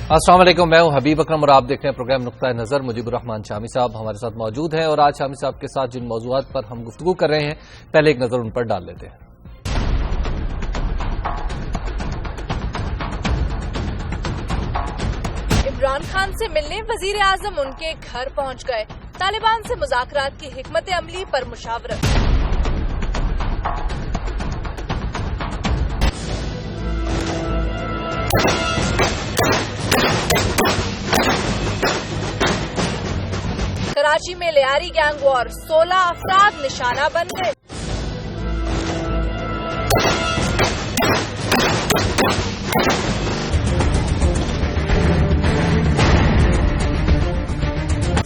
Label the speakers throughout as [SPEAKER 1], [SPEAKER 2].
[SPEAKER 1] السلام علیکم، میں ہوں حبیب اکرم اور آپ دیکھ رہے ہیں پروگرام نقطہ نظر۔ مجیب الرحمان شامی صاحب ہمارے ساتھ موجود ہیں اور آج شامی صاحب کے ساتھ جن موضوعات پر ہم گفتگو کر رہے ہیں پہلے ایک نظر ان پر ڈال لیتے ہیں۔
[SPEAKER 2] عمران خان سے ملنے وزیر اعظم ان کے گھر پہنچ گئے، طالبان سے مذاکرات کی حکمت عملی پر مشاورت۔ کراچی میں لیاری گینگ وار، 16 افراد نشانہ بن گئے۔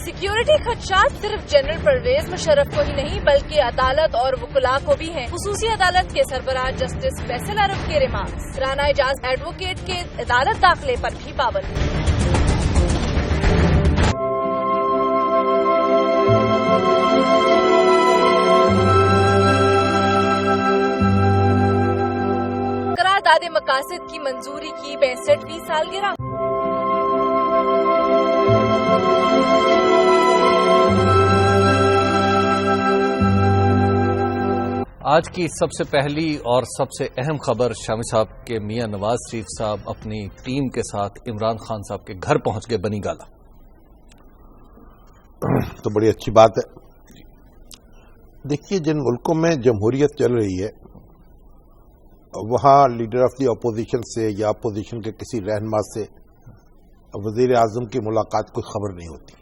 [SPEAKER 2] سیکیورٹی خدشات صرف جنرل پرویز مشرف کو ہی نہیں بلکہ عدالت اور وکلاء کو بھی ہیں۔ خصوصی عدالت کے سربراہ جسٹس فیصل عرب کے ریمارکس۔ رانا اعجاز ایڈوکیٹ کے عدالت داخلے پر بھی پابندی۔ قرارداد مقاصد کی منظوری کی 65ویں سالگرہ۔
[SPEAKER 1] آج کی سب سے پہلی اور سب سے اہم خبر، شامی صاحب کے میاں نواز شریف صاحب اپنی ٹیم کے ساتھ عمران خان صاحب کے گھر پہنچ گئے بنی گالہ۔
[SPEAKER 3] تو بڑی اچھی بات ہے۔ دیکھیے، جن ملکوں میں جمہوریت چل رہی ہے وہاں لیڈر آف دی اپوزیشن سے یا اپوزیشن کے کسی رہنما سے وزیر اعظم کی ملاقات کوئی خبر نہیں ہوتی۔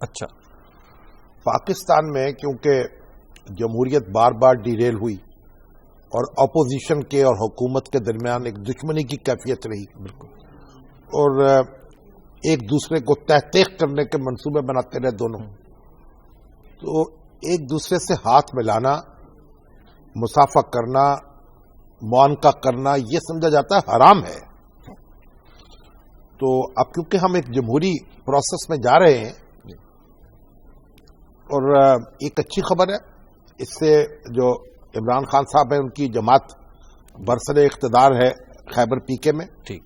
[SPEAKER 1] اچھا،
[SPEAKER 3] پاکستان میں کیونکہ جمہوریت بار بار ڈیریل ہوئی اور اپوزیشن کے اور حکومت کے درمیان ایک دشمنی کی کیفیت رہی، اور ایک دوسرے کو تحقیق کرنے کے منصوبے بناتے رہے دونوں، تو ایک دوسرے سے ہاتھ ملانا، مصافحہ کرنا، معانقہ کرنا، یہ سمجھا جاتا ہے حرام ہے۔ تو اب کیونکہ ہم ایک جمہوری پروسیس میں جا رہے ہیں، اور ایک اچھی خبر ہے، اس سے جو عمران خان صاحب ہیں ان کی جماعت برسر اقتدار ہے خیبر پی کے میں،
[SPEAKER 1] ٹھیک،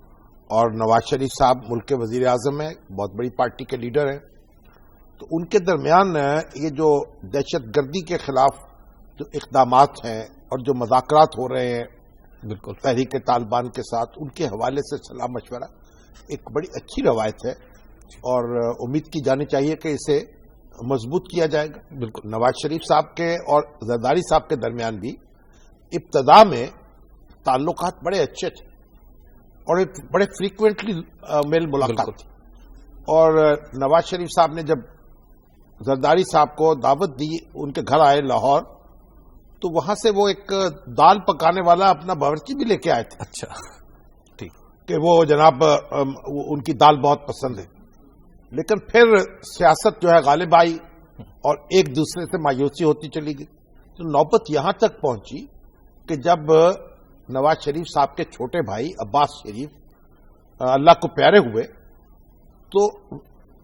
[SPEAKER 3] اور نواز شریف صاحب ملک کے وزیر اعظم ہیں، بہت بڑی پارٹی کے لیڈر ہیں، تو ان کے درمیان یہ جو دہشت گردی کے خلاف جو اقدامات ہیں اور جو مذاکرات ہو رہے ہیں
[SPEAKER 1] بالکل
[SPEAKER 3] تحریک طالبان کے ساتھ، ان کے حوالے سے صلاح مشورہ ایک بڑی اچھی روایت ہے، اور امید کی جانی چاہیے کہ اسے مضبوط کیا جائے گا۔
[SPEAKER 1] بالکل،
[SPEAKER 3] نواز شریف صاحب کے اور زرداری صاحب کے درمیان بھی ابتدا میں تعلقات بڑے اچھے تھے اور بڑے فریکوینٹلی میل ملاقات تھی، اور نواز شریف صاحب نے جب زرداری صاحب کو دعوت دی، ان کے گھر آئے لاہور، تو وہاں سے وہ ایک دال پکانے والا اپنا باورچی بھی لے کے آئے تھے۔
[SPEAKER 1] اچھا، ٹھیک،
[SPEAKER 3] کہ وہ جناب ان کی دال بہت پسند ہے، لیکن پھر سیاست جو ہے غالب آئی اور ایک دوسرے سے مایوسی ہوتی چلی گئی، تو نوبت یہاں تک پہنچی کہ جب نواز شریف صاحب کے چھوٹے بھائی عباس شریف اللہ کو پیارے ہوئے، تو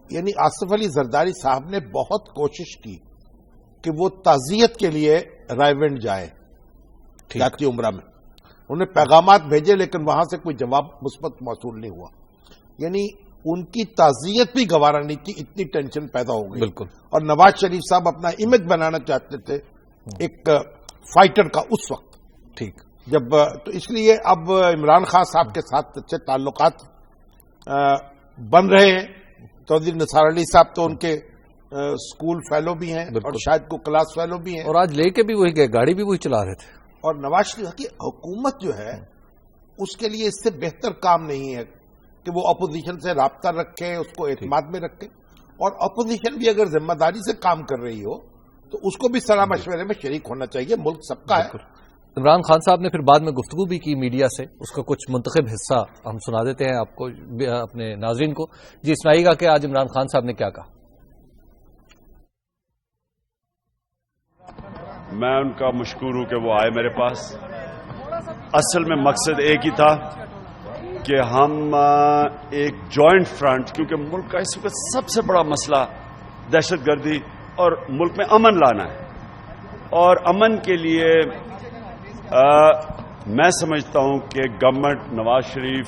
[SPEAKER 3] یعنی آصف علی زرداری صاحب نے بہت کوشش کی کہ وہ تعزیت کے لیے رائے ونڈ جائے جاتی عمرہ میں۔ انہوں نے پیغامات بھیجے لیکن وہاں سے کوئی جواب مثبت موصول نہیں ہوا، یعنی ان کی تعزیت بھی گوارا نہیں تھی، اتنی ٹینشن پیدا ہو گئی۔
[SPEAKER 1] بالکل،
[SPEAKER 3] اور نواز شریف صاحب اپنا امیج بنانا چاہتے تھے ایک فائٹر کا اس وقت،
[SPEAKER 1] ٹھیک،
[SPEAKER 3] جب تو اس لیے اب عمران خان صاحب کے ساتھ اچھے تعلقات بن رہے ہیں۔ چودھری نثار علی صاحب تو ان کے اسکول فیلو بھی ہیں اور شاید کو کلاس فیلو بھی ہیں،
[SPEAKER 1] اور آج لے کے بھی وہی گئے، گاڑی بھی وہی چلا رہے تھے۔
[SPEAKER 3] اور نواز شریف کی حکومت جو ہے اس کے لیے اس سے بہتر کام نہیں ہے کہ وہ اپوزیشن سے رابطہ رکھے، اس کو اعتماد میں رکھے، اور اپوزیشن بھی اگر ذمہ داری سے کام کر رہی ہو تو اس کو بھی صلاح مشورے میں شریک ہونا چاہیے، ملک سب کا ہے۔
[SPEAKER 1] عمران خان صاحب نے پھر بعد میں گفتگو بھی کی میڈیا سے، اس کا کچھ منتخب حصہ ہم سنا دیتے ہیں آپ کو، اپنے ناظرین کو۔ جی سنائیے گا کہ آج عمران خان صاحب نے کیا کہا۔
[SPEAKER 4] میں ان کا مشکور ہوں کہ وہ آئے میرے پاس۔ اصل میں مقصد ایک ہی تھا کہ ہم ایک جوائنٹ فرنٹ، کیونکہ ملک کا اس وقت سب سے بڑا مسئلہ دہشت گردی اور ملک میں امن لانا ہے، اور امن کے لیے میں سمجھتا ہوں کہ گورنمنٹ نواز شریف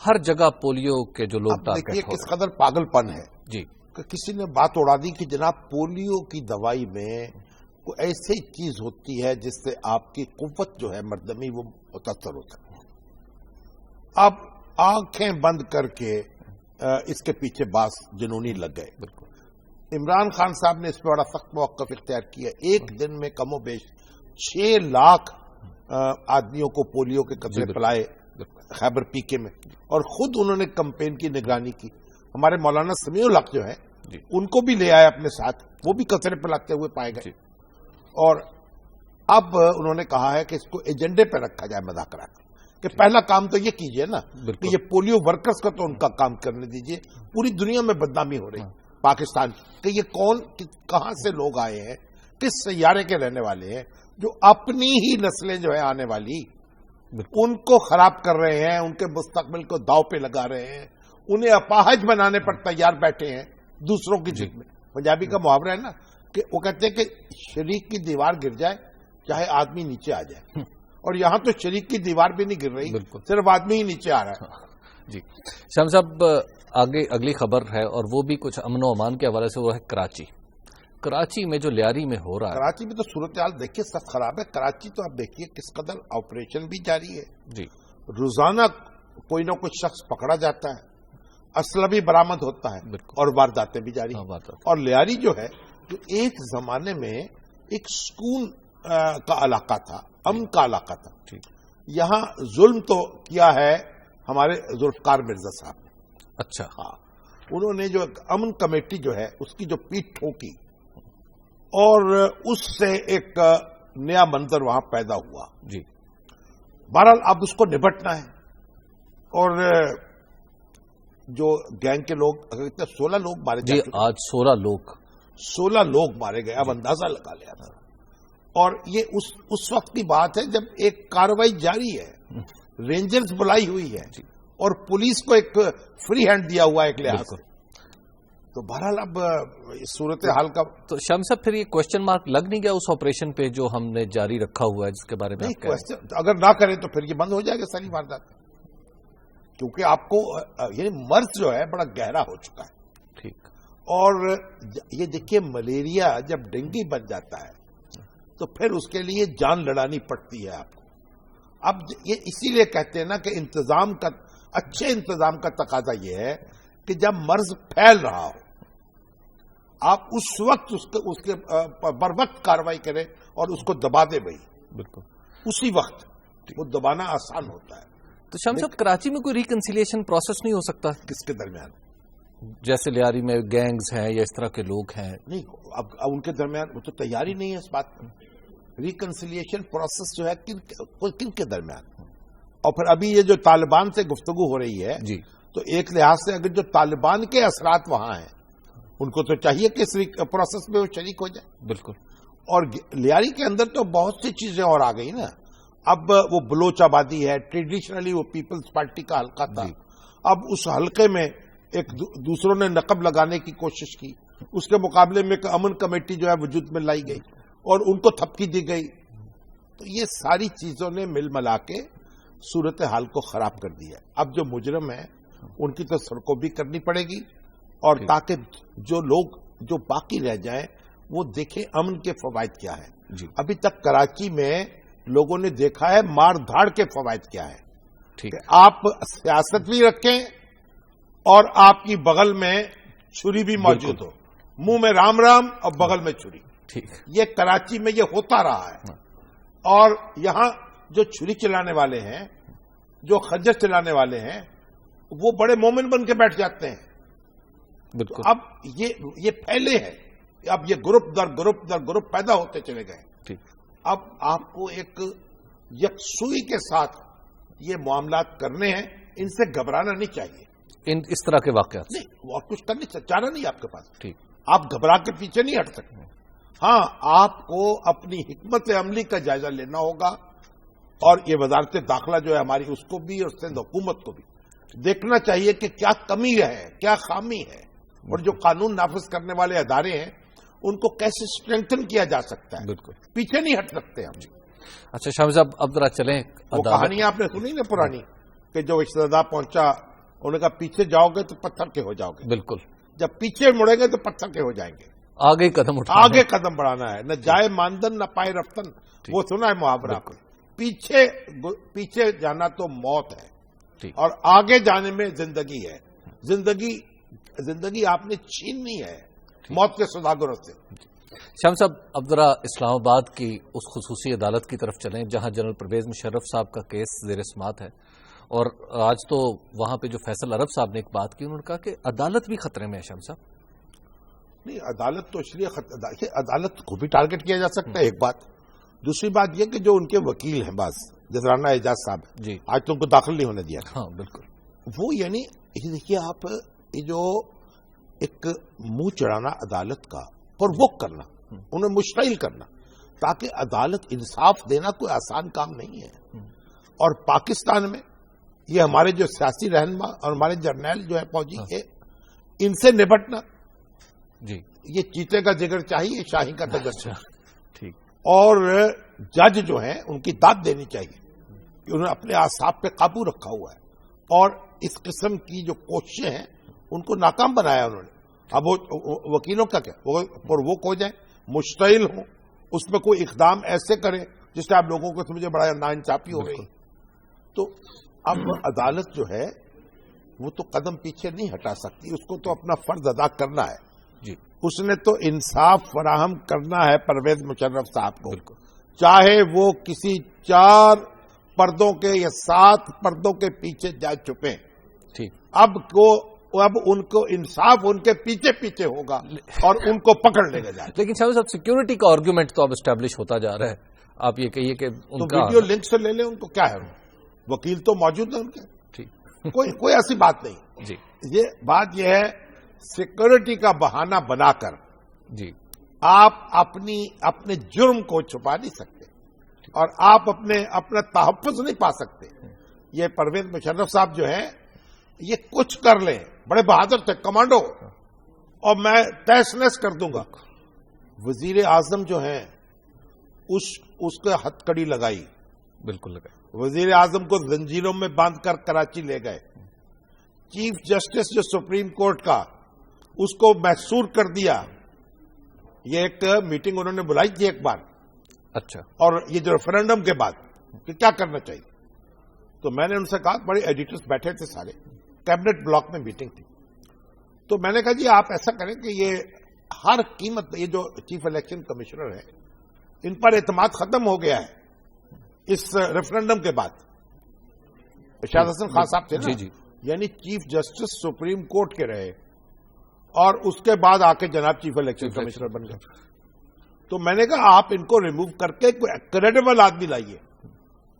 [SPEAKER 1] ہر جگہ پولیو کے جو لوگ
[SPEAKER 3] دیکھیے
[SPEAKER 1] ٹارگٹ ہو
[SPEAKER 3] کس قدر پاگل پن ہے
[SPEAKER 1] جی
[SPEAKER 3] کہ کسی نے بات اڑا دی کہ جناب پولیو کی دوائی میں کوئی ایسی چیز ہوتی ہے جس سے آپ کی قوت جو ہے مردمی وہ متاثر ہو سکتی ہے. اب آنکھیں بند کر کے اس کے پیچھے باس جنونی لگ گئے.
[SPEAKER 1] بالکل
[SPEAKER 3] عمران خان صاحب نے اس پہ بڑا سخت موقف اختیار کیا. ایک دن میں کم و بیش 6 لاکھ آدمیوں کو پولیو کے قطرے پلائے خیبر پیکے میں, اور خود انہوں نے کمپین کی نگرانی کی. ہمارے مولانا سمیع الحق جو ہے ان کو بھی لے آئے اپنے ساتھ, وہ بھی قطرے پلاتے ہوئے پائے گئے. اور اب انہوں نے کہا ہے کہ اس کو ایجنڈے پہ رکھا جائے مذاکرات, کہ پہلا کام تو یہ کیجئے نا کہ یہ پولیو ورکرز کا تو ان کا کام کرنے دیجئے. پوری دنیا میں بدنامی ہو رہی پاکستان کہ یہ کون کہاں سے لوگ آئے ہیں, کس سیارے کے رہنے والے ہیں, جو اپنی ہی نسلیں جو ہے آنے والی ان کو خراب کر رہے ہیں, ان کے مستقبل کو داؤ پہ لگا رہے ہیں, انہیں اپاہج بنانے پر تیار بیٹھے ہیں دوسروں کی جیت میں. پنجابی کا محاورہ ہے نا کہ وہ کہتے ہیں کہ شریک کی دیوار گر جائے چاہے آدمی نیچے آ جائے, اور یہاں تو شریک کی دیوار بھی نہیں گر رہی, صرف آدمی ہی نیچے آ رہا ہے.
[SPEAKER 1] جی شام صاحب, آگے اگلی خبر ہے اور وہ بھی کچھ امن و امان کے حوالے سے, وہ ہے کراچی میں جو لیاری میں ہو رہا ہے.
[SPEAKER 3] کراچی میں تو صورتحال دیکھیے سخت خراب ہے. کراچی تو آپ دیکھیے کس قدر آپریشن بھی جاری ہے
[SPEAKER 1] جی,
[SPEAKER 3] روزانہ کوئی نہ کوئی شخص پکڑا جاتا ہے, اسلحہ بھی برآمد ہوتا ہے, اور وارداتیں بھی جاری ہیں. اور لیاری جو ہے جو ایک زمانے میں ایک سکون کا علاقہ تھا, امن کا علاقہ تھا, یہاں ظلم تو کیا ہے ہمارے ذوالفقار مرزا صاحب نے.
[SPEAKER 1] اچھا,
[SPEAKER 3] ہاں, انہوں نے جو امن کمیٹی جو ہے اس کی جو پیٹ ٹھوکی, اور اس سے ایک نیا منظر وہاں پیدا ہوا.
[SPEAKER 1] جی
[SPEAKER 3] بہرحال اب اس کو نبٹنا ہے. اور جو گینگ کے لوگ, اگر اتنے 16 لوگ مارے
[SPEAKER 1] جی, آج
[SPEAKER 3] 16 لوگ مارے گئے, اب اندازہ لگا لیا تھا. اور یہ اس وقت کی بات ہے جب ایک کارروائی جاری ہے, رینجرز بلائی ہوئی ہے, اور پولیس کو ایک فری ہینڈ دیا ہوا ہے ایک لحاظ سے. تو بہرحال اب صورت حال کا
[SPEAKER 1] تو شام صاحب پھر یہ کوشچن مارک لگ نہیں گیا اس آپریشن پہ جو ہم نے جاری رکھا ہوا ہے, جس کے بارے میں
[SPEAKER 3] اگر نہ کریں تو پھر یہ بند ہو جائے گا ساری واردات, کیونکہ آپ کو یعنی مرض جو ہے بڑا گہرا ہو چکا ہے.
[SPEAKER 1] ٹھیک,
[SPEAKER 3] اور یہ دیکھیے ملیریا جب ڈینگی بن جاتا ہے تو پھر اس کے لیے جان لڑانی پڑتی ہے آپ کو. اب یہ اسی لیے کہتے ہیں نا کہ اچھے انتظام کا تقاضا یہ ہے کہ جب مرض پھیل رہا ہو آپ اس وقت اس کے بر وقت کارروائی کریں اور اس کو دبا دیں. بھائی
[SPEAKER 1] بالکل
[SPEAKER 3] اسی وقت وہ دبانا آسان ہوتا ہے.
[SPEAKER 1] تو شام صاحب کراچی میں کوئی ریکنسیلیشن پروسیس نہیں ہو سکتا
[SPEAKER 3] کس کے درمیان؟
[SPEAKER 1] جیسے لیاری میں گینگز ہیں یا اس طرح کے لوگ ہیں. نہیں,
[SPEAKER 3] اب ان کے درمیان وہ تو تیاری نہیں ہے اس بات میں. ریکنسیلیشن پروسیس جو ہے کن کے درمیان؟ اور پھر ابھی یہ جو طالبان سے گفتگو ہو رہی ہے
[SPEAKER 1] جی,
[SPEAKER 3] تو ایک لحاظ سے اگر جو طالبان کے اثرات وہاں ہیں ان کو تو چاہیے کہ اس پروسیس میں وہ شریک ہو جائے.
[SPEAKER 1] بالکل. اور
[SPEAKER 3] لیاری کے اندر تو بہت سی چیزیں اور آ گئی نا. اب وہ بلوچ آبادی ہے, ٹریڈیشنلی وہ پیپلز پارٹی کا حلقہ تھا. اب اس حلقے میں ایک دوسروں نے نقب لگانے کی کوشش کی, اس کے مقابلے میں ایک امن کمیٹی جو ہے وجود میں لائی گئی اور ان کو تھپکی دی گئی. تو یہ ساری چیزوں نے مل ملا کے صورتحال کو خراب کر دیا. اب جو مجرم ہیں ان کی تو سرکوب بھی کرنی پڑے گی, اور تاکہ جو لوگ جو باقی رہ جائیں وہ دیکھیں امن کے فوائد کیا ہیں. ابھی تک کراچی میں لوگوں نے دیکھا ہے مار دھاڑ کے فوائد کیا ہے. ٹھیک ہے, آپ سیاست بھی رکھیں اور آپ کی بغل میں چھری بھی موجود ہو, منہ میں رام رام اور بغل میں چھری.
[SPEAKER 1] ٹھیک,
[SPEAKER 3] یہ کراچی میں یہ ہوتا رہا ہے. اور یہاں جو چھری چلانے والے ہیں, جو خنجر چلانے والے ہیں, وہ بڑے مومن بن کے بیٹھ جاتے ہیں. بالکل. اب یہ پھیلے ہیں, اب یہ گروپ در گروپ در گروپ پیدا ہوتے چلے گئے. ٹھیک, اب آپ کو ایک یکسوئی کے ساتھ یہ معاملات کرنے ہیں, ان سے گھبرانا نہیں چاہیے.
[SPEAKER 1] اس طرح کے واقعات
[SPEAKER 3] نہیں, اور کچھ کرنے چارہ نہیں آپ کے پاس.
[SPEAKER 1] ٹھیک,
[SPEAKER 3] آپ گھبرا کے پیچھے نہیں ہٹ سکتے. ہاں, آپ کو اپنی حکمت عملی کا جائزہ لینا ہوگا, اور یہ وزارت داخلہ جو ہے ہماری, اس کو بھی اور سندھ حکومت کو بھی دیکھنا چاہیے کہ کیا کمی ہے, کیا خامی ہے, اور جو قانون نافذ کرنے والے ادارے ہیں ان کو کیسے اسٹرینتھن کیا جا سکتا ہے. بالکل, پیچھے نہیں ہٹ سکتے ہم.
[SPEAKER 1] اچھا شام صاحب, اب ذرا چلیں.
[SPEAKER 3] وہ کہانی آپ نے سنی نا پرانی کہ جو اقتدا پہنچا انہوں نے کہا پیچھے جاؤ گے تو پتھر کے ہو جاؤ گے،
[SPEAKER 1] بالکل،
[SPEAKER 3] جب پیچھے مڑیں گے تو پتھر کے ہو جائیں گے،
[SPEAKER 1] آگے قدم اٹھانا،
[SPEAKER 3] آگے قدم بڑھانا ہے، نہ جائے ماندن نہ پائے رفتن، وہ سنا ہے محاورہ، پیچھے جانا تو موت ہے اور آگے جانے میں زندگی ہے، زندگی آپ نے چھیننی ہے موت کے سوداگروں سے۔
[SPEAKER 1] شام صاحب، اب ذرا اسلام آباد کی اس خصوصی عدالت کی طرف چلیں جہاں جنرل پرویز مشرف صاحب کا کیس زیر سماعت ہے، اور آج تو وہاں پہ جو فیصل عرب صاحب نے ایک بات کی، انہوں نے کہا کہ عدالت بھی خطرے میں ہے۔ شام صاحب،
[SPEAKER 3] نہیں، عدالت تو اس لیے عدالت کو بھی ٹارگٹ کیا جا سکتا ہے، ایک بات۔ دوسری بات یہ کہ جو ان کے وکیل ہیں بعض، جیسے رانا اعجاز صاحب
[SPEAKER 1] جی،
[SPEAKER 3] آج تو ان کو داخل نہیں ہونے دیا،
[SPEAKER 1] ہاں بالکل،
[SPEAKER 3] وہ یعنی دیکھیے آپ، یہ جو ایک منہ چڑھانا عدالت کا اور وہ کرنا، انہیں مشتعل کرنا تاکہ عدالت انصاف دینا کوئی آسان کام نہیں ہے، اور پاکستان میں یہ ہمارے جو سیاسی رہنما اور ہمارے جرنیل جو ہے فوجی کے، ان سے نپٹنا،
[SPEAKER 1] جی،
[SPEAKER 3] یہ چیتے کا جگر چاہیے، شاہی کا تجسس،
[SPEAKER 1] ٹھیک،
[SPEAKER 3] اور جج جو ہیں ان کی داد دینی چاہیے کہ انہوں نے اپنے اعصاب پہ قابو رکھا ہوا ہے، اور اس قسم کی جو کوششیں ہیں ان کو ناکام بنایا انہوں نے۔ اب وہ وکیلوں کا کیا، وہ کھو جائیں، مشتعل ہوں، اس میں کوئی اقدام ایسے کریں جس سے آپ لوگوں کو سمجھے بڑا ناانصافی ہو گئی، تو اب عدالت جو ہے وہ تو قدم پیچھے نہیں ہٹا سکتی، اس کو تو اپنا فرض ادا کرنا ہے
[SPEAKER 1] جی،
[SPEAKER 3] اس نے تو انصاف فراہم کرنا ہے پرویز مشرف صاحب کو، چاہے وہ کسی 4 پردوں کے یا 7 پردوں کے پیچھے جا چھپیں،
[SPEAKER 1] ٹھیک،
[SPEAKER 3] اب ان کو انصاف ان کے پیچھے ہوگا اور ان کو پکڑ لے گا جائے۔
[SPEAKER 1] لیکن شاہ صاحب، سیکیورٹی کا آرگیومنٹ تو اب اسٹیبلش ہوتا جا رہا ہے، آپ یہ کہیے کہ ان کا
[SPEAKER 3] ویڈیو لنک سے لے لیں، ان کو کیا ہے، وکیل تو موجود ہیں ان کے،
[SPEAKER 1] ٹھیک،
[SPEAKER 3] کوئی ایسی بات نہیں،
[SPEAKER 1] جی،
[SPEAKER 3] یہ بات یہ ہے سیکورٹی کا بہانہ بنا کر
[SPEAKER 1] جی،
[SPEAKER 3] آپ اپنے جرم کو چھپا نہیں سکتے اور آپ اپنا تحفظ نہیں پا سکتے۔ یہ پرویز مشرف صاحب جو ہیں یہ کچھ کر لیں، بڑے بہادر تھے، کمانڈو، اور میں تہس نہس کر دوں گا۔ وزیر اعظم جو ہیں اس کے ہتھ کڑی لگائی،
[SPEAKER 1] بالکل لگائی،
[SPEAKER 3] وزیر اعظم کو زنجیروں میں باندھ کر کراچی لے گئے، چیف جسٹس جو سپریم کورٹ کا اس کو محصور کر دیا۔ یہ ایک میٹنگ انہوں نے بلائی تھی ایک بار،
[SPEAKER 1] اچھا،
[SPEAKER 3] اور یہ جو ریفرنڈم کے بعد کہ کیا کرنا چاہیے، تو میں نے ان سے کہا، بڑے ایڈیٹرز بیٹھے تھے سارے، کیبنٹ بلاک میں میٹنگ تھی، تو میں نے کہا جی آپ ایسا کریں کہ یہ ہر قیمت، یہ جو چیف الیکشن کمشنر ہے ان پر اعتماد ختم ہو گیا ہے اس ریفرنڈم کے بعد، شاہد حسن خان صاحب تھے نا،
[SPEAKER 1] جی جی،
[SPEAKER 3] یعنی چیف جسٹس سپریم کورٹ کے رہے اور اس کے بعد آ کے جناب چیف الیکشن کمشنر بن گئے، تو میں نے کہا آپ ان کو ریموو کر کے کوئی کریڈیبل آدمی لائیے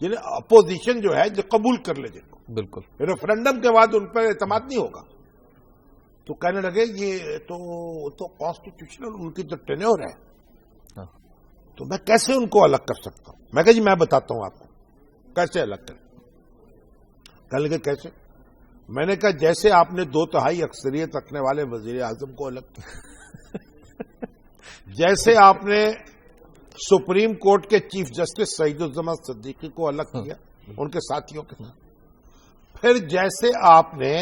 [SPEAKER 3] جنہیں اپوزیشن جو ہے جو قبول کر لے، جن کو
[SPEAKER 1] بالکل،
[SPEAKER 3] ریفرنڈم کے بعد ان پر اعتماد نہیں ہوگا۔ تو کہنے لگے یہ تو کانسٹیٹیوشنل ان کی جو ٹینیور ہے، تو میں کیسے ان کو الگ کر سکتا ہوں؟ میں کہا جی میں بتاتا ہوں آپ کو کیسے الگ کریں۔ کہنے لگے کیسے؟ میں نے کہا جیسے آپ نے 2/3 اکثریت رکھنے والے وزیر اعظم کو الگ کیا، جیسے آپ نے سپریم کورٹ کے چیف جسٹس سعید الزمان صدیقی کو الگ کیا ان کے ساتھیوں کے ساتھ، پھر جیسے آپ نے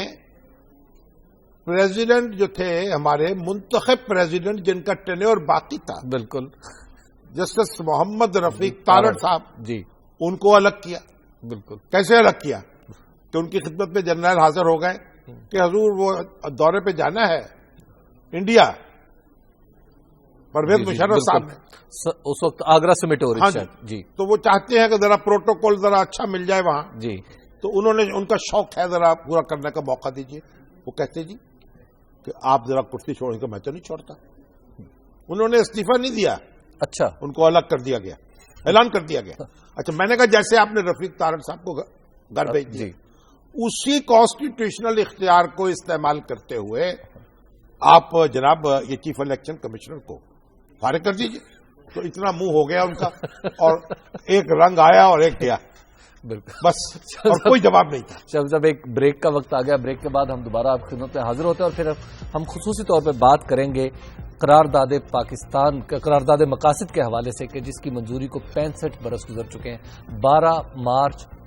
[SPEAKER 3] پریزیڈنٹ جو تھے ہمارے منتخب پریزیڈنٹ جن کا ٹینیور باقی تھا، بالکل، جسٹس محمد رفیق تارڑ صاحب، جی، ان کو الگ کیا۔ بالکل، کیسے الگ کیا؟ کہ ان کی خدمت میں جنرل حاضر ہو گئے کہ حضور وہ دورے پہ جانا ہے انڈیا، پرویز مشرف صاحب نے
[SPEAKER 1] اس وقت آگرہ سے میٹ ہو رہی ہے، جی،
[SPEAKER 3] تو وہ چاہتے ہیں کہ ذرا پروٹوکول ذرا اچھا مل جائے وہاں، جی، تو انہوں نے ان کا شوق ہے ذرا پورا کرنے کا موقع دیجیے۔ وہ کہتے جی کہ آپ ذرا کرسی چھوڑیں گے، میں تو نہیں چھوڑتا۔ انہوں نے استعفیٰ نہیں دیا، اچھا، ان کو الگ کر دیا گیا، اعلان کر دیا گیا۔ اچھا، میں نے کہا جیسے آپ نے رفیق تارڑ صاحب کو گھر بھیج دیا، اسی کانسٹیٹیوشنل اختیار کو استعمال کرتے ہوئے آپ جناب یہ چیف الیکشن کمشنر کو فارغ کر دیجیے۔ تو اتنا منہ ہو گیا ان کا، اور ایک رنگ آیا اور ایک گیا، بس، اور کوئی جواب نہیں تھا۔
[SPEAKER 1] جب ایک بریک کا وقت آ گیا، بریک کے بعد ہم دوبارہ آپ کی خدمت میں حاضر ہوتے ہیں، اور پھر ہم خصوصی طور پہ بات کریں گے قرارداد پاکستان، قرارداد مقاصد کے حوالے سے کہ جس کی منظوری کو 65 برس گزر چکے ہیں۔ 12 مارچ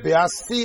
[SPEAKER 3] 82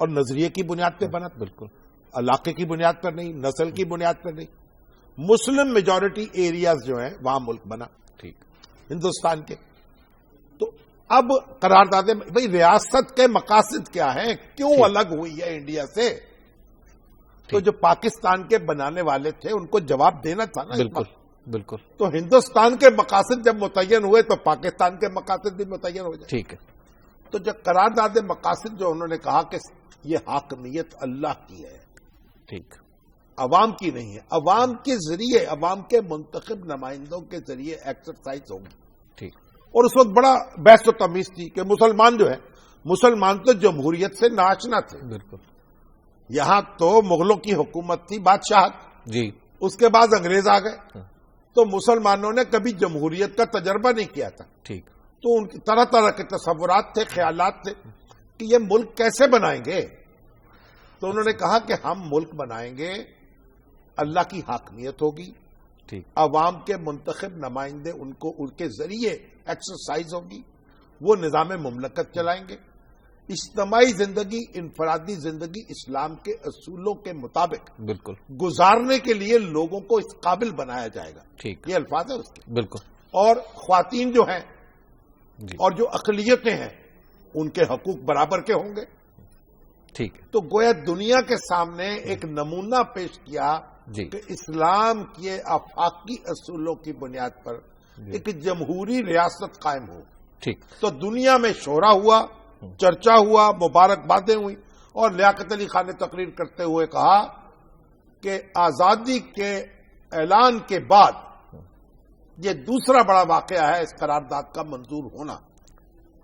[SPEAKER 3] اور نظریے کی بنیاد پہ بنا،
[SPEAKER 1] بالکل
[SPEAKER 3] علاقے کی بنیاد پر نہیں، نسل کی بنیاد پر نہیں. مسلم میجورٹی ایریاز جو ہیں وہاں ملک بنا
[SPEAKER 1] ٹھیک.
[SPEAKER 3] ہندوستان کے. تو اب قراردادیں بھئی ریاست کے مقاصد کیا ہیں، کیوں الگ ہوئی ہے انڈیا سے؟ تو جو پاکستان کے بنانے والے تھے ان کو جواب دینا تھا نا.
[SPEAKER 1] بالکل بالکل.
[SPEAKER 3] تو ہندوستان کے مقاصد جب متعین ہوئے تو پاکستان کے مقاصد بھی متعین ہو جائے.
[SPEAKER 1] ٹھیک ہے.
[SPEAKER 3] تو جو قرارداد مقاصد جو انہوں نے کہا کہ یہ حاکمیت اللہ کی ہے،
[SPEAKER 1] ٹھیک،
[SPEAKER 3] عوام کی نہیں ہے، عوام کے ذریعے، عوام کے منتخب نمائندوں کے ذریعے ایکسرسائز ہوگی.
[SPEAKER 1] ٹھیک.
[SPEAKER 3] اور اس وقت بڑا بحث و تمیز تھی کہ مسلمان جو ہے، مسلمان تو جمہوریت سے ناآشنا تھے.
[SPEAKER 1] بالکل.
[SPEAKER 3] یہاں تو مغلوں کی حکومت تھی، بادشاہت،
[SPEAKER 1] جی.
[SPEAKER 3] اس کے بعد انگریز آ گئے. تو مسلمانوں نے کبھی جمہوریت کا تجربہ نہیں کیا تھا.
[SPEAKER 1] ٹھیک.
[SPEAKER 3] تو ان کی طرح طرح کے تصورات تھے، خیالات تھے کہ یہ ملک کیسے بنائیں گے. تو انہوں نے کہا کہ ہم ملک بنائیں گے، اللہ کی حاکمیت ہوگی،
[SPEAKER 1] ٹھیک.
[SPEAKER 3] عوام کے منتخب نمائندے ان کے ذریعے ایکسرسائز ہوگی، وہ نظام مملکت چلائیں گے، اجتماعی زندگی، انفرادی زندگی اسلام کے اصولوں کے مطابق
[SPEAKER 1] بالکل
[SPEAKER 3] گزارنے کے لیے لوگوں کو اس قابل بنایا جائے گا.
[SPEAKER 1] ٹھیک.
[SPEAKER 3] یہ الفاظ ہے اس کے.
[SPEAKER 1] بالکل.
[SPEAKER 3] اور خواتین جو ہیں
[SPEAKER 1] جی.
[SPEAKER 3] اور جو اقلیتیں ہیں ان کے حقوق برابر کے ہوں گے.
[SPEAKER 1] ٹھیک.
[SPEAKER 3] تو گویا دنیا کے سامنے ایک نمونہ پیش کیا
[SPEAKER 1] جی.
[SPEAKER 3] کہ اسلام کے آفاقی اصولوں کی بنیاد پر ایک جمہوری ریاست قائم ہو.
[SPEAKER 1] ٹھیک.
[SPEAKER 3] تو دنیا میں شورا ہوا، چرچا ہوا، مبارکبادیں ہوئی، اور لیاقت علی خان نے تقریر کرتے ہوئے کہا کہ آزادی کے اعلان کے بعد یہ دوسرا بڑا واقعہ ہے اس قرارداد کا منظور ہونا.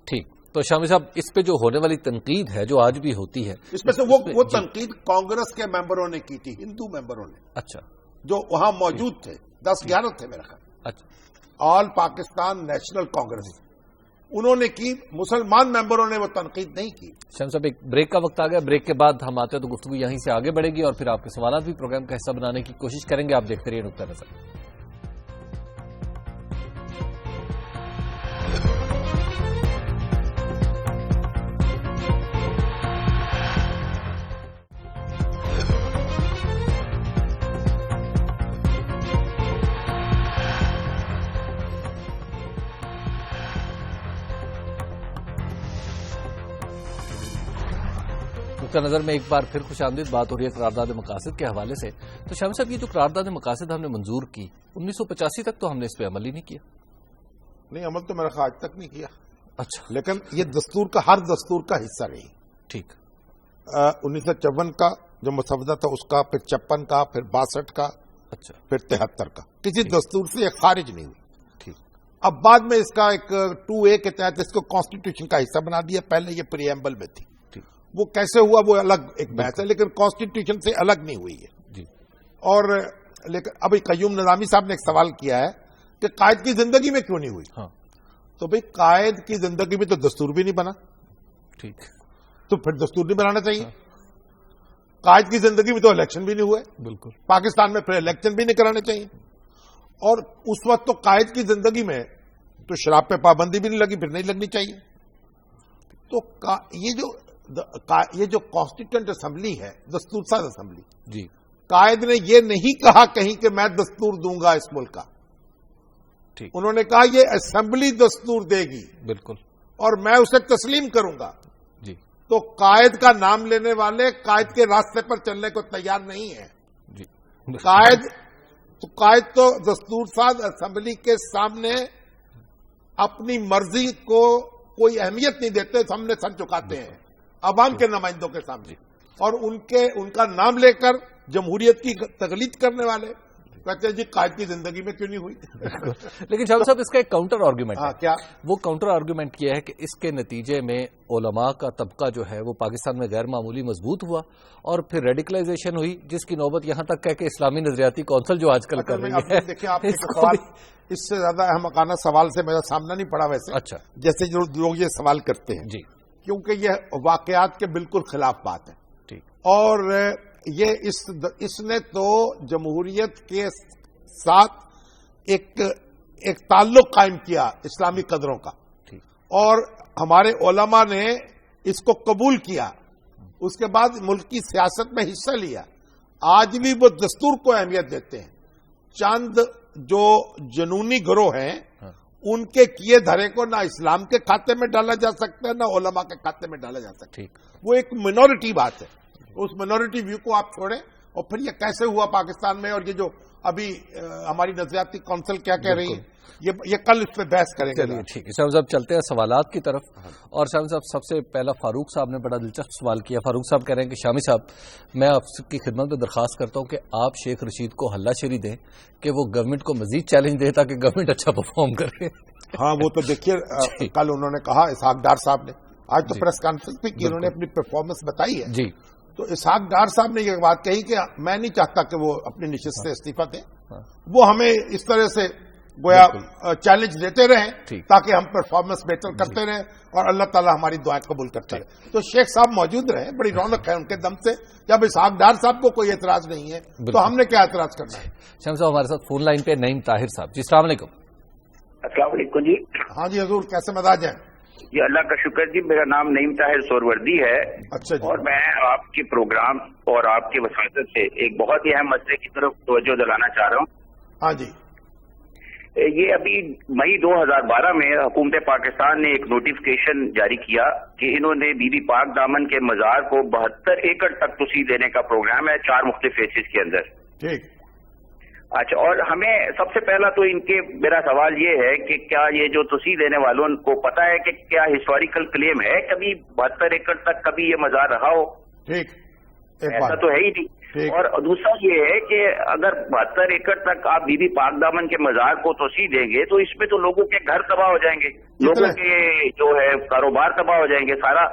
[SPEAKER 1] ٹھیک. تو شامی صاحب، اس پہ جو ہونے والی تنقید ہے جو آج بھی ہوتی ہے،
[SPEAKER 3] اس میں سے وہ تنقید کانگریس کے ممبروں نے کی تھی، ہندو ممبروں نے،
[SPEAKER 1] اچھا،
[SPEAKER 5] جو وہاں موجود تھے 10-11 تھے میرا خیال.
[SPEAKER 1] اچھا
[SPEAKER 5] آل پاکستان نیشنل کانگریس انہوں نے کی، مسلمان ممبروں نے وہ تنقید نہیں کی.
[SPEAKER 1] شام صاحب ایک بریک کا وقت آ گیا، بریک کے بعد ہم آتے ہیں تو گفتگو یہیں سے آگے بڑھے گی اور پھر آپ کے سوالات بھی پروگرام کا حصہ بنانے کی کوشش کریں گے. آپ دیکھتے رہیے نقطہ نظر. نظر میں ایک بار پھر خوش آمدید. بات ہو رہی ہے قرارداد مقاصد کے حوالے سے. تو شامی صاحب، یہ جو قرارداد مقاصد ہم نے منظور کی 1985 تک تو ہم نے اس پہ عمل ہی نہیں کیا.
[SPEAKER 3] نہیں، عمل تو میرا خیال آج تک نہیں کیا.
[SPEAKER 1] اچھا،
[SPEAKER 3] لیکن یہ دستور کا، ہر دستور کا حصہ رہی.
[SPEAKER 1] ٹھیک.
[SPEAKER 3] 1954 کا جو مسودہ تھا اس کا، پھر 56 کا، پھر 62 کا،
[SPEAKER 1] اچھا،
[SPEAKER 3] پھر 73 کا. کسی دستور سے یہ خارج نہیں ہوئی.
[SPEAKER 1] ٹھیک.
[SPEAKER 3] اب بعد میں اس کا ایک 2A کے تحت اس کو کانسٹیٹیوشن کا حصہ بنا دیا. پہلے یہ پریمبل میں تھی. وہ کیسے ہوا وہ الگ ایک بحث ہے، لیکن کانسٹیٹیوشن سے الگ نہیں ہوئی ہے.
[SPEAKER 1] جی.
[SPEAKER 3] اور لیکن ابھی قیوم نظامی صاحب نے ایک سوال کیا ہے کہ قائد کی زندگی میں کیوں نہیں ہوئی.
[SPEAKER 1] ہاں.
[SPEAKER 3] تو بھئی قائد کی زندگی میں تو دستور بھی نہیں بنا.
[SPEAKER 1] ٹھیک.
[SPEAKER 3] تو پھر دستور نہیں بنانا چاہیے. قائد کی زندگی میں تو الیکشن بھی نہیں ہوئے.
[SPEAKER 1] بالکل.
[SPEAKER 3] پاکستان میں پھر الیکشن بھی نہیں کرانے چاہیے. اور اس وقت تو قائد کی زندگی میں تو شراب پہ پابندی بھی نہیں لگی، پھر نہیں لگنی چاہیے. تو یہ جو کانسٹیٹیوئنٹ اسمبلی ہے، دستور ساز اسمبلی،
[SPEAKER 1] جی،
[SPEAKER 3] قائد نے یہ نہیں کہا کہیں کہ میں دستور دوں گا اس ملک کا.
[SPEAKER 1] ٹھیک.
[SPEAKER 3] انہوں نے کہا یہ اسمبلی دستور دے گی.
[SPEAKER 1] بالکل.
[SPEAKER 3] اور میں اسے تسلیم کروں گا.
[SPEAKER 1] جی.
[SPEAKER 3] تو قائد کا نام لینے والے قائد کے راستے پر چلنے کو تیار نہیں ہیں.
[SPEAKER 1] جی.
[SPEAKER 3] قائد تو دستور ساز اسمبلی کے سامنے اپنی مرضی کو کوئی اہمیت نہیں دیتے، سامنے سر چکاتے ہیں عوام کے نمائندوں کے سامنے. اور ان کا نام لے کر جمہوریت کی تقلید کرنے والے کہتے ہیں جی قائد کی زندگی میں کیوں نہیں ہوئی.
[SPEAKER 1] لیکن شاہ صاحب، اس کا ایک کاؤنٹر آرگومنٹ ہے.
[SPEAKER 3] کیا
[SPEAKER 1] وہ کاؤنٹر آرگومنٹ یہ ہے کہ اس کے نتیجے میں علماء کا طبقہ جو ہے وہ پاکستان میں غیر معمولی مضبوط ہوا اور پھر ریڈیکلائزیشن ہوئی، جس کی نوبت یہاں تک ہے کہ اسلامی نظریاتی کونسل جو آج کل کر رہی ہے.
[SPEAKER 3] دیکھیں، آپ سوال اس سے زیادہ احمقانہ سوال سے میرا سامنا نہیں پڑا ویسے.
[SPEAKER 1] اچھا.
[SPEAKER 3] جیسے جو لوگ یہ سوال کرتے ہیں.
[SPEAKER 1] جی.
[SPEAKER 3] کیونکہ یہ واقعات کے بالکل خلاف بات ہے.
[SPEAKER 1] ٹھیک.
[SPEAKER 3] اور یہ اس نے تو جمہوریت کے ساتھ ایک تعلق قائم کیا اسلامی قدروں کا.
[SPEAKER 1] ٹھیک.
[SPEAKER 3] اور ہمارے علماء نے اس کو قبول کیا.
[SPEAKER 5] اس کے بعد ملک کی سیاست میں حصہ لیا. آج بھی وہ دستور کو اہمیت دیتے ہیں. چند جو جنونی گروہ ہیں ان کے کیے دھرے کو نہ اسلام کے کھاتے میں ڈالا جا سکتا ہے نہ علماء کے کھاتے میں ڈالا جا سکتا ہے. وہ ایک منورٹی بات ہے. اس منورٹی ویو کو آپ چھوڑیں. اور پھر یہ کیسے ہوا پاکستان میں, اور یہ جو ابھی ہماری نظریاتی کونسل کیا کہہ رہی ہے, یہ کل اس پہ بحث کریں گے.
[SPEAKER 1] ٹھیک ہے شامی صاحب, چلتے ہیں سوالات کی طرف. اور شامی صاحب سب سے پہلا فاروق صاحب نے بڑا دلچسپ سوال کیا. فاروق صاحب کہہ رہے ہیں کہ شامی صاحب میں آپ کی خدمت میں درخواست کرتا ہوں کہ آپ شیخ رشید کو ہلہ شری دیں کہ وہ گورنمنٹ کو مزید چیلنج دے تاکہ گورنمنٹ اچھا پرفارم کرے.
[SPEAKER 5] ہاں وہ تو دیکھیے کل انہوں نے کہا اسحاق ڈار صاحب نے, آج تو پریس کانفرنس بھی کی, انہوں نے اپنی پرفارمنس بتائی ہے.
[SPEAKER 1] جی
[SPEAKER 5] تو اسحاق ڈار صاحب نے یہ بات کہی کہ میں نہیں چاہتا کہ وہ اپنی نشست سے استعفیٰ دیں, وہ ہمیں اس طرح سے گویا چیلنج دیتے رہیں تاکہ ہم پرفارمنس بہتر کرتے رہیں اور اللہ تعالیٰ ہماری دعائیں قبول کرتے رہے. تو شیخ صاحب موجود رہے, بڑی رونق ہے ان کے دم سے. جب اسحاق ڈار صاحب کو کوئی اعتراض نہیں ہے تو ہم نے کیا اعتراض کرنا ہے.
[SPEAKER 1] شامی صاحب ہمارے ساتھ فون لائن پہ نعیم طاہر صاحب. جی السلام علیکم.
[SPEAKER 6] السلام علیکم جی.
[SPEAKER 5] ہاں جی حضور, کیسے مزاج ہیں؟
[SPEAKER 6] جی اللہ کا شکر جی. میرا نام نعیم طاہر سوروردی ہے.
[SPEAKER 5] اچھا جی.
[SPEAKER 6] اور میں آپ کے پروگرام اور آپ کے وساطت سے ایک بہت ہی اہم مسئلے کی طرف توجہ دلانا چاہ رہا ہوں.
[SPEAKER 5] ہاں جی.
[SPEAKER 6] یہ ابھی مئی 2012 میں حکومت پاکستان نے ایک نوٹیفکیشن جاری کیا کہ انہوں نے بی بی پاک دامن کے مزار کو 72 ایکڑ تک توسیع دینے کا پروگرام ہے 4 مختلف فیسز کے اندر.
[SPEAKER 5] ٹھیک.
[SPEAKER 6] اچھا, اور ہمیں سب سے پہلا تو ان کے میرا سوال یہ ہے کہ کیا یہ جو توسیع دینے والوں کو پتا ہے کہ کیا ہسٹوریکل کلیم ہے کبھی 72 ایکڑ تک کبھی یہ مزار رہا ہو؟
[SPEAKER 5] ٹھیک.
[SPEAKER 6] ایسا تو ہے ہی نہیں. اور دوسرا یہ ہے کہ اگر 72 ایکڑ تک آپ بی بی پاک دامن کے مزار کو توسیع دیں گے تو اس میں تو لوگوں کے گھر تباہ ہو جائیں گے, لوگوں کے جو ہے کاروبار تباہ ہو جائیں گے. سارا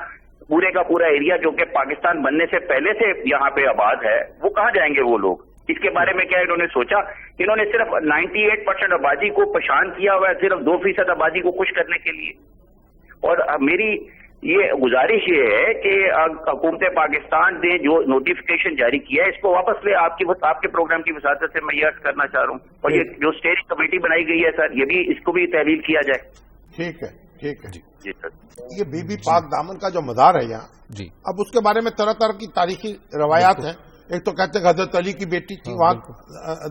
[SPEAKER 6] پورے کا پورا ایریا جو کہ پاکستان بننے سے پہلے سے یہاں پہ آباد ہے وہ کہاں جائیں گے وہ لوگ؟ اس کے بارے میں کیا انہوں نے سوچا؟ انہوں نے صرف 98% آبادی کو پریشان کیا ہوا ہے, صرف 2% آبادی کو خوش کرنے کے لیے. اور میری یہ گزارش یہ ہے کہ حکومت پاکستان نے جو نوٹیفکیشن جاری کیا ہے اس کو واپس لے. آپ کے پروگرام کی وساطت سے میں یہ عرض کرنا چاہ رہا ہوں. اور یہ جو اسٹیئرنگ کمیٹی بنائی گئی ہے سر, یہ بھی اس کو بھی تحلیل کیا جائے.
[SPEAKER 5] ٹھیک ہے. ٹھیک ہے
[SPEAKER 6] جی سر.
[SPEAKER 5] یہ بی بی پاک دامن کا جو مزار ہے یہاں,
[SPEAKER 1] جی
[SPEAKER 5] اب اس کے بارے میں طرح طرح کی تاریخی روایات ہیں. ایک تو کہتے ہیں حضرت علی کی بیٹی تھی وہاں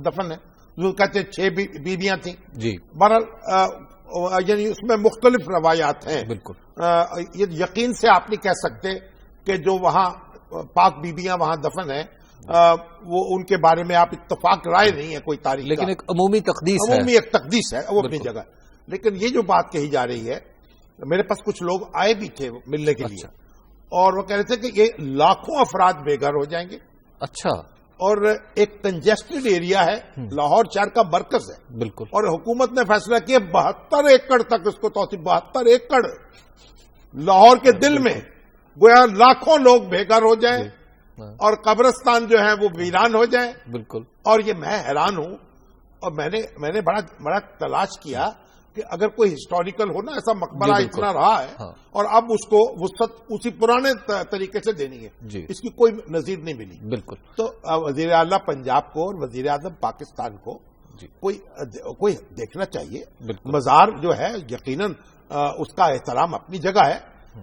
[SPEAKER 5] دفن ہے, جو کہتے ہیں 6 بیویاں تھیں.
[SPEAKER 1] جی
[SPEAKER 5] بہرحال یعنی اس میں مختلف روایات ہیں.
[SPEAKER 1] بالکل.
[SPEAKER 5] یہ یقین سے آپ نہیں کہہ سکتے کہ جو وہاں پاک بیویاں وہاں دفن ہیں وہ ان کے بارے میں آپ اتفاق رائے نہیں ہے کوئی تاریخ,
[SPEAKER 1] لیکن ایک عمومی تقدیس ہے.
[SPEAKER 5] عمومی ایک تقدیس ہے وہ اپنی جگہ. لیکن یہ جو بات کہی جا رہی ہے, میرے پاس کچھ لوگ آئے بھی تھے ملنے کے لیے, اور وہ کہہ رہے تھے کہ یہ لاکھوں افراد بے گھر ہو جائیں گے.
[SPEAKER 1] اچھا.
[SPEAKER 5] اور ایک کنجسٹڈ ایریا ہے, لاہور شہر کا مرکز ہے.
[SPEAKER 1] بالکل.
[SPEAKER 5] اور حکومت نے فیصلہ کیا 72 ایکڑ تک اس کو توسیع, 72 ایکڑ لاہور کے دل میں, گویا لاکھوں لوگ بے گھر ہو جائیں اور قبرستان جو ہے وہ ویران ہو جائیں. بالکل. اور یہ میں حیران ہوں, اور میں نے بڑا تلاش کیا کہ اگر کوئی ہسٹوریکل ہو نا, ایسا مقبرہ اتنا رہا ہے اور اب اس کو وسعت اسی پرانے طریقے سے دینی ہے, اس کی کوئی نظیر نہیں ملی. بالکل. تو وزیر اعلیٰ پنجاب کو اور وزیر اعظم پاکستان کو کوئی دیکھنا چاہیے. مزار جو ہے یقیناً اس کا احترام اپنی جگہ ہے,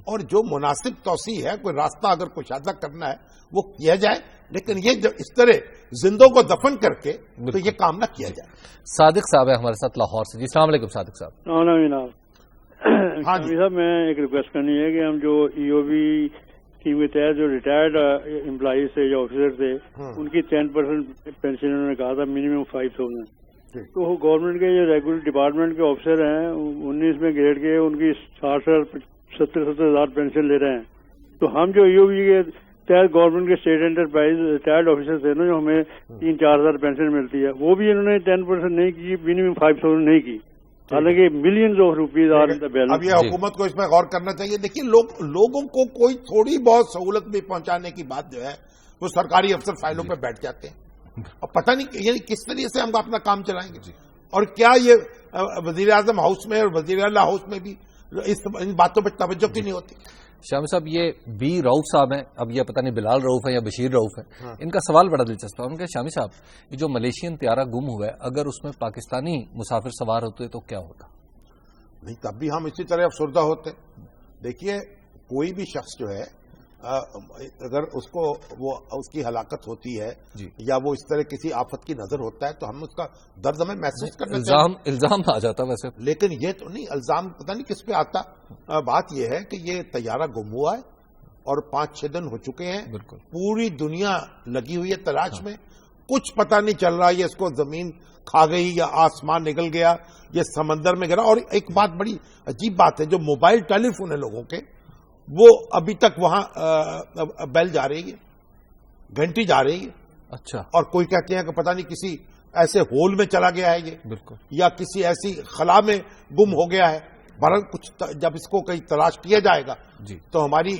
[SPEAKER 5] اور جو مناسب توسیع ہے, کوئی راستہ اگر کشادہ کرنا ہے وہ کیا جائے, لیکن یہ جو اس طرح زندوں کو دفن کر کے تو یہ کام نہ کیا جائے.
[SPEAKER 1] صادق صاحب ہے ہمارے ساتھ لاہور سے. جی السلام علیکم صادق صاحب.
[SPEAKER 7] ہاں جی صاحب, میں ایک ریکویسٹ کرنی ہے کہ ہم جو ای او بی اسکیم کے تحت جو ریٹائرڈ امپلائیز تھے یا آفیسر تھے ان کی 10% پینشن انہوں نے کہا تھا منیمم 5,000. تو گورنمنٹ کے جو ریگولر ڈپارٹمنٹ کے آفیسر ہیں 19 گریڈ کے, ان کی 60-70 ہزار پینشن لے رہے ہیں. تو ہم جو ای او بی کے تحت گورنمنٹ کے اسٹیٹ انٹرپرائز ریٹائرڈ آفیسر تھے نا, جو ہمیں 3-4 ہزار پینشن ملتی ہے, وہ بھی انہوں نے 10% نہیں کی, منیمم 5,000 نہیں کی, حالانکہ millions of rupees are in the balance.
[SPEAKER 5] اب یہ حکومت کو اس میں غور کرنا چاہیے. دیکھیے لوگوں کو کوئی تھوڑی بہت سہولت بھی پہنچانے کی بات جو ہے وہ سرکاری افسر فائلوں پہ بیٹھ جاتے ہیں, اور پتہ نہیں یعنی کس طریقے سے ہم اپنا کام چلائیں گے. اور کیا یہ وزیر اعظم ہاؤس میں اور وزیر اعلیٰ ہاؤس میں بھی ان باتوں پہ توجہ کی نہیں ہوتی.
[SPEAKER 1] شامی صاحب, یہ بی رؤف صاحب ہیں, اب یہ پتہ نہیں بلال رؤف ہے یا بشیر رؤف ہے, ان کا سوال بڑا دلچسپ ہے. ان کے شامی صاحب, یہ جو ملیشین طیارہ گم ہوا ہے, اگر اس میں پاکستانی مسافر سوار ہوتے تو کیا ہوتا؟
[SPEAKER 5] نہیں, تب بھی ہم اسی طرح افسردہ ہوتے. دیکھیے کوئی بھی شخص جو ہے
[SPEAKER 3] اگر اس کو وہ اس کی ہلاکت ہوتی ہے یا وہ اس طرح کسی آفت کی نظر ہوتا ہے تو ہم اس کا درد ہمیں محسوس کرنا چاہیے.
[SPEAKER 1] الزام آ جاتا ویسے,
[SPEAKER 3] لیکن یہ تو نہیں الزام پتہ نہیں کس پہ آتا. بات یہ ہے کہ یہ طیارہ گم ہوا ہے اور 5-6 دن ہو چکے ہیں.
[SPEAKER 1] بالکل
[SPEAKER 3] پوری دنیا لگی ہوئی ہے تلاش میں. کچھ پتہ نہیں چل رہا یہ اس کو زمین کھا گئی یا آسمان نکل گیا, یہ سمندر میں گرا. اور ایک بات بڑی عجیب بات ہے, جو موبائل ٹیلی فون ہے لوگوں کے وہ ابھی تک وہاں بیل جا رہی ہے, گھنٹی جا رہی ہے.
[SPEAKER 1] اچھا.
[SPEAKER 3] اور کوئی کہتے ہیں کہ پتہ نہیں کسی ایسے ہول میں چلا گیا ہے یہ,
[SPEAKER 1] بالکل, یا
[SPEAKER 3] کسی ایسی خلا میں گم ہو گیا ہے. بہرحال کچھ جب اس کو کہیں تلاش کیا جائے گا تو ہماری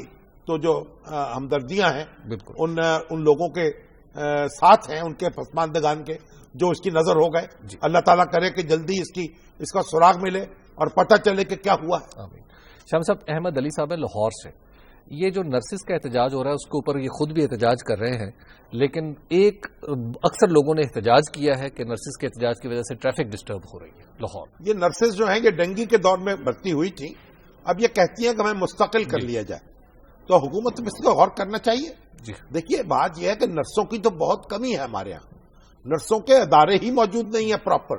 [SPEAKER 3] تو جو ہمدردیاں ہیں
[SPEAKER 1] بالکل
[SPEAKER 3] ان لوگوں کے ساتھ ہیں, ان کے پسماندگان کے جو اس کی نظر ہو گئے. اللہ تعالیٰ کرے کہ جلدی اس کا سراغ ملے اور پتہ چلے کہ کیا ہوا ہے.
[SPEAKER 1] شاہ صاحب, احمد علی صاحب لاہور سے, یہ جو نرسز کا احتجاج ہو رہا ہے اس کے اوپر یہ خود بھی احتجاج کر رہے ہیں, لیکن اکثر لوگوں نے احتجاج کیا ہے کہ نرسز کے احتجاج کی وجہ سے ٹریفک ڈسٹرب ہو رہی ہے لاہور.
[SPEAKER 3] یہ نرسز جو ہیں یہ ڈینگی کے دور میں بھرتی ہوئی تھی, اب یہ کہتی ہیں کہ ہمیں مستقل کر لیا جائے, تو حکومت میں اس کو غور کرنا چاہیے. دیکھیے بات یہ ہے کہ نرسوں کی تو بہت کمی ہے ہمارے یہاں, نرسوں کے ادارے ہی موجود نہیں ہیں پراپر.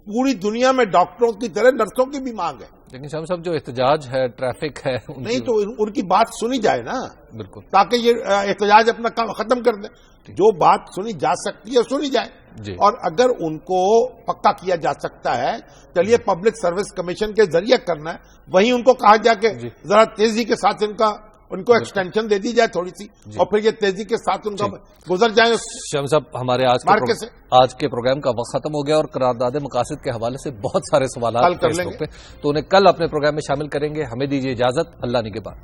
[SPEAKER 3] پوری دنیا میں ڈاکٹروں کی طرح نرسوں کی بھی مانگ ہے,
[SPEAKER 1] لیکن شاہ صاحب جو احتجاج ہے ٹریفک ہے
[SPEAKER 3] نہیں تو ان کی بات سنی جائے نا.
[SPEAKER 1] بالکل,
[SPEAKER 3] تاکہ یہ احتجاج اپنا کام ختم کر دیں. جو بات سنی جا سکتی ہے سنی جائے, اور اگر ان کو پکا کیا جا سکتا ہے چلیے پبلک سروس کمیشن کے ذریعے کرنا ہے, وہیں ان کو کہا جا کہ ذرا تیزی کے ساتھ ان کو ایکسٹینشن دے دی جائے تھوڑی سی, اور پھر یہ تیزی کے ساتھ ان کا گزر جائے.
[SPEAKER 1] شام صاحب, ہمارے آج کے پروگرام کا وقت ختم ہو گیا اور قرارداد مقاصد کے حوالے سے بہت سارے سوالات
[SPEAKER 3] کر لیں گے,
[SPEAKER 1] تو انہیں کل اپنے پروگرام میں شامل کریں گے. ہمیں دیجیے اجازت, اللہ نگہبان.